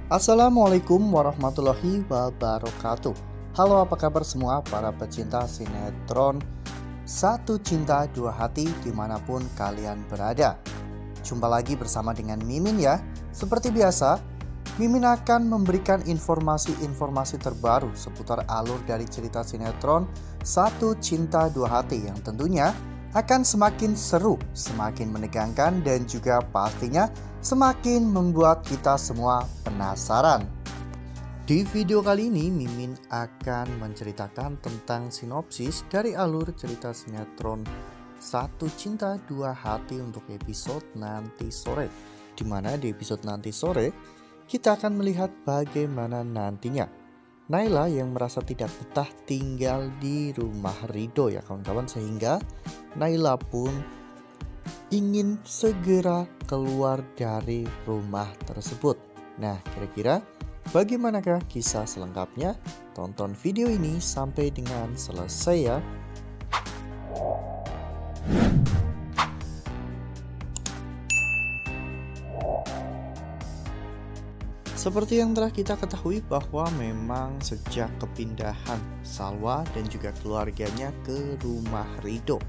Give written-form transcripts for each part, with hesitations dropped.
Assalamualaikum warahmatullahi wabarakatuh. Halo, apa kabar semua para pecinta sinetron Satu Cinta Dua Hati dimanapun kalian berada. Jumpa lagi bersama dengan Mimin ya. Seperti biasa, Mimin akan memberikan informasi-informasi terbaru seputar alur dari cerita sinetron Satu Cinta Dua Hati yang tentunya akan semakin seru, semakin menegangkan, dan juga pastinya semakin membuat kita semua penasaran. Di video kali ini Mimin akan menceritakan tentang sinopsis dari alur cerita sinetron Satu Cinta Dua Hati untuk episode nanti sore. Dimana di episode nanti sore kita akan melihat bagaimana nantinya Naila yang merasa tidak betah tinggal di rumah Ridho ya kawan-kawan, sehingga Naila pun ingin segera keluar dari rumah tersebut. Nah, kira-kira bagaimanakah kisah selengkapnya? Tonton video ini sampai dengan selesai ya. Seperti yang telah kita ketahui bahwa memang sejak kepindahan Salwa dan juga keluarganya ke rumah Ridho,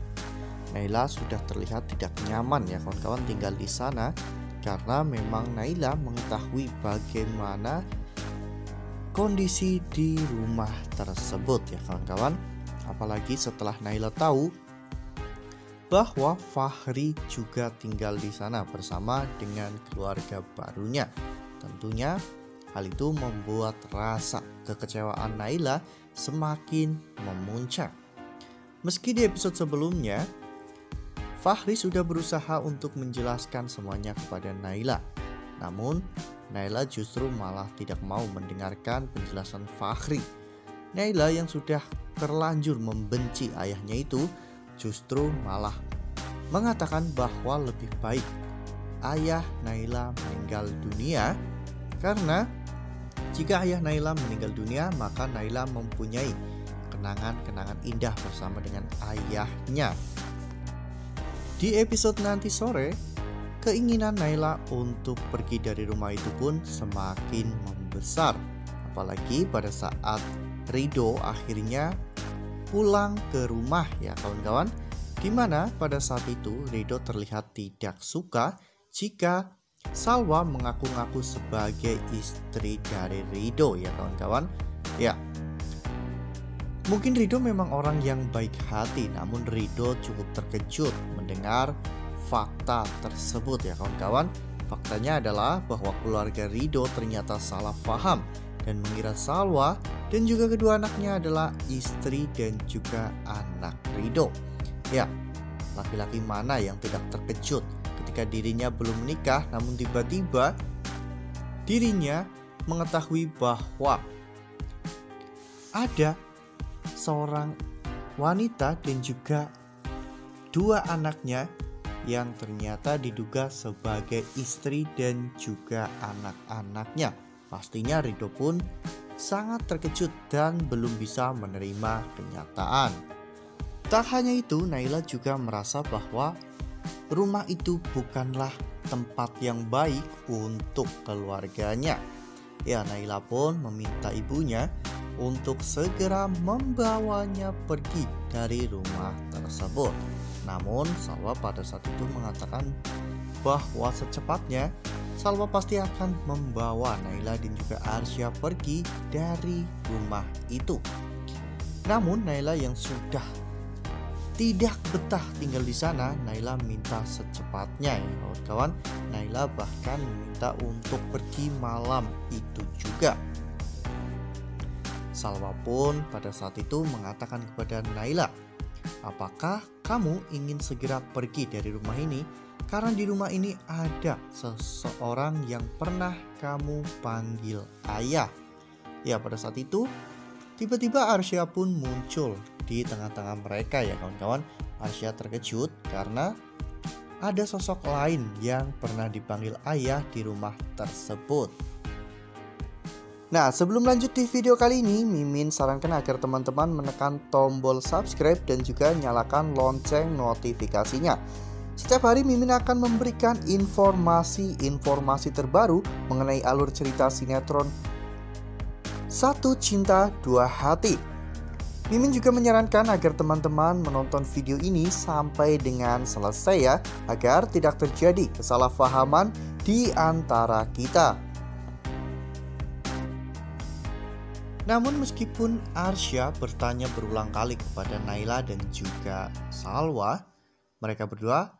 Naila sudah terlihat tidak nyaman ya kawan-kawan tinggal di sana, karena memang Naila mengetahui bagaimana kondisi di rumah tersebut ya kawan-kawan. Apalagi setelah Naila tahu bahwa Fahri juga tinggal di sana bersama dengan keluarga barunya. Tentunya hal itu membuat rasa kekecewaan Naila semakin memuncak. Meski di episode sebelumnya Fahri sudah berusaha untuk menjelaskan semuanya kepada Naila, namun Naila justru malah tidak mau mendengarkan penjelasan Fahri. Naila yang sudah terlanjur membenci ayahnya itu justru malah mengatakan bahwa lebih baik ayah Naila meninggal dunia, karena jika ayah Naila meninggal dunia maka Naila mempunyai kenangan-kenangan indah bersama dengan ayahnya. Di episode nanti sore, keinginan Naila untuk pergi dari rumah itu pun semakin membesar. Apalagi pada saat Ridho akhirnya pulang ke rumah ya kawan-kawan, dimana pada saat itu Ridho terlihat tidak suka jika Salwa mengaku-ngaku sebagai istri dari Ridho ya kawan-kawan. Ya, mungkin Ridho memang orang yang baik hati, namun Ridho cukup terkejut mendengar fakta tersebut ya kawan-kawan. Faktanya adalah bahwa keluarga Ridho ternyata salah paham dan mengira Salwa dan juga kedua anaknya adalah istri dan juga anak Ridho. Ya, laki-laki mana yang tidak terkejut ketika dirinya belum menikah, namun tiba-tiba dirinya mengetahui bahwa ada seorang wanita dan juga dua anaknya yang ternyata diduga sebagai istri dan juga anak-anaknya. Pastinya Ridho pun sangat terkejut dan belum bisa menerima kenyataan. Tak hanya itu, Naila juga merasa bahwa rumah itu bukanlah tempat yang baik untuk keluarganya. Ya, Naila pun meminta ibunya untuk segera membawanya pergi dari rumah tersebut. Namun Salwa pada saat itu mengatakan bahwa secepatnya Salwa pasti akan membawa Naila dan juga Arsya pergi dari rumah itu. Namun Naila yang sudah tidak betah tinggal di sana, Naila minta secepatnya ya kawan-kawan. Naila bahkan meminta untuk pergi malam itu juga. Salwa pun pada saat itu mengatakan kepada Naila, apakah kamu ingin segera pergi dari rumah ini? Karena di rumah ini ada seseorang yang pernah kamu panggil ayah. Ya, pada saat itu tiba-tiba Arsya pun muncul di tengah-tengah mereka ya kawan-kawan. Arsya terkejut karena ada sosok lain yang pernah dipanggil ayah di rumah tersebut. Nah, sebelum lanjut di video kali ini, Mimin sarankan agar teman-teman menekan tombol subscribe dan juga nyalakan lonceng notifikasinya, Setiap hari Mimin akan memberikan informasi terbaru mengenai alur cerita sinetron Satu Cinta Dua Hati. Mimin juga menyarankan agar teman-teman menonton video ini sampai dengan selesai ya, agar tidak terjadi kesalahpahaman di antara kita. Namun meskipun Arsya bertanya berulang kali kepada Naila dan juga Salwa, mereka berdua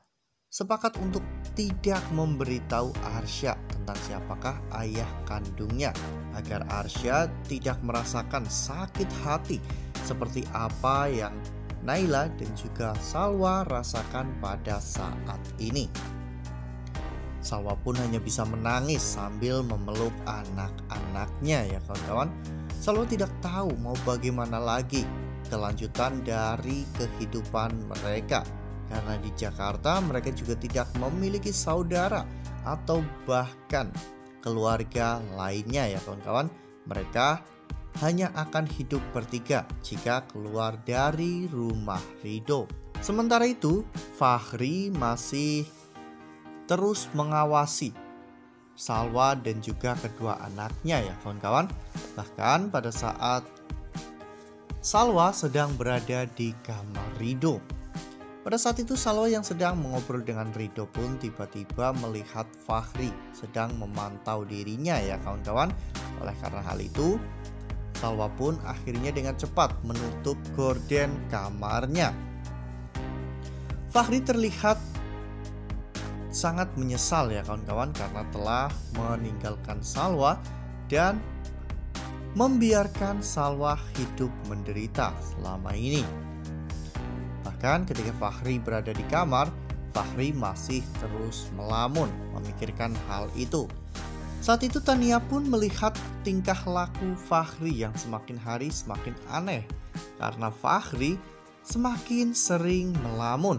sepakat untuk tidak memberitahu Arsya tentang siapakah ayah kandungnya, agar Arsya tidak merasakan sakit hati seperti apa yang Naila dan juga Salwa rasakan pada saat ini. Salwa pun hanya bisa menangis sambil memeluk anak-anaknya ya kawan-kawan. Salwa tidak tahu mau bagaimana lagi kelanjutan dari kehidupan mereka. Karena di Jakarta mereka juga tidak memiliki saudara atau bahkan keluarga lainnya ya kawan-kawan. Mereka hanya akan hidup bertiga jika keluar dari rumah Ridho. Sementara itu, Fachri masih terus mengawasi Salwa dan juga kedua anaknya ya kawan-kawan. Bahkan pada saat Salwa sedang berada di kamar Ridho. Pada saat itu Salwa yang sedang mengobrol dengan Ridho pun tiba-tiba melihat Fachri sedang memantau dirinya ya kawan-kawan. Oleh karena hal itu, Salwa pun akhirnya dengan cepat menutup gorden kamarnya. Fachri terlihat sangat menyesal ya kawan-kawan karena telah meninggalkan Salwa dan membiarkan Salwa hidup menderita selama ini. Bahkan ketika Fachri berada di kamar, Fachri masih terus melamun memikirkan hal itu. Saat itu Tania pun melihat tingkah laku Fachri yang semakin hari semakin aneh karena Fachri semakin sering melamun.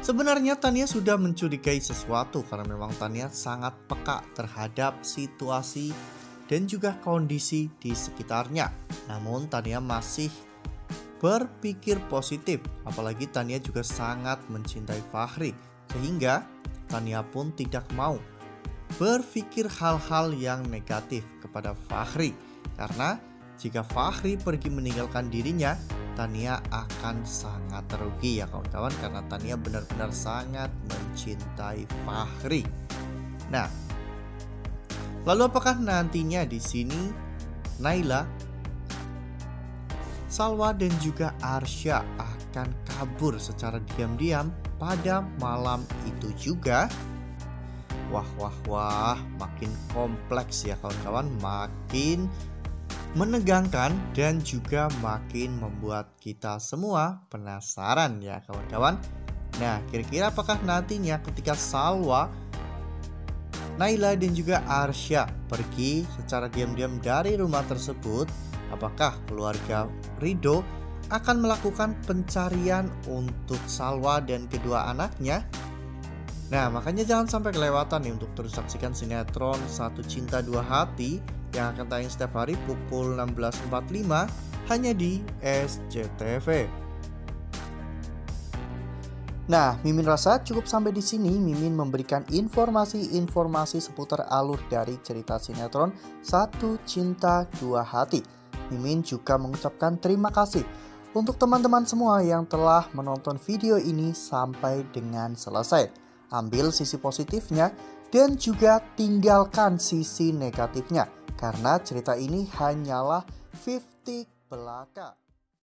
Sebenarnya Tania sudah mencurigai sesuatu karena memang Tania sangat peka terhadap situasi dan juga kondisi di sekitarnya. Namun Tania masih berpikir positif, apalagi Tania juga sangat mencintai Fachri, sehingga Tania pun tidak mau berpikir hal-hal yang negatif kepada Fachri. Karena jika Fachri pergi meninggalkan dirinya, Tania akan sangat rugi ya kawan-kawan, karena Tania benar-benar sangat mencintai Fachri. Nah, lalu apakah nantinya di sini Naila, Salwa dan juga Arsya akan kabur secara diam-diam pada malam itu juga? Wah, makin kompleks ya kawan-kawan, makin menegangkan dan juga makin membuat kita semua penasaran ya kawan-kawan. Nah, kira-kira apakah nantinya ketika Salwa, Naila dan juga Arsya pergi secara diam-diam dari rumah tersebut, apakah keluarga Ridho akan melakukan pencarian untuk Salwa dan kedua anaknya? Nah, makanya jangan sampai kelewatan nih untuk terus saksikan sinetron Satu Cinta Dua Hati yang akan tayang setiap hari pukul 16.45 hanya di SCTV. Nah, Mimin rasa cukup sampai di sini. Mimin memberikan informasi-informasi seputar alur dari cerita sinetron Satu Cinta Dua Hati. Mimin juga mengucapkan terima kasih untuk teman-teman semua yang telah menonton video ini sampai dengan selesai. Ambil sisi positifnya dan juga tinggalkan sisi negatifnya, karena cerita ini hanyalah 50 belaka.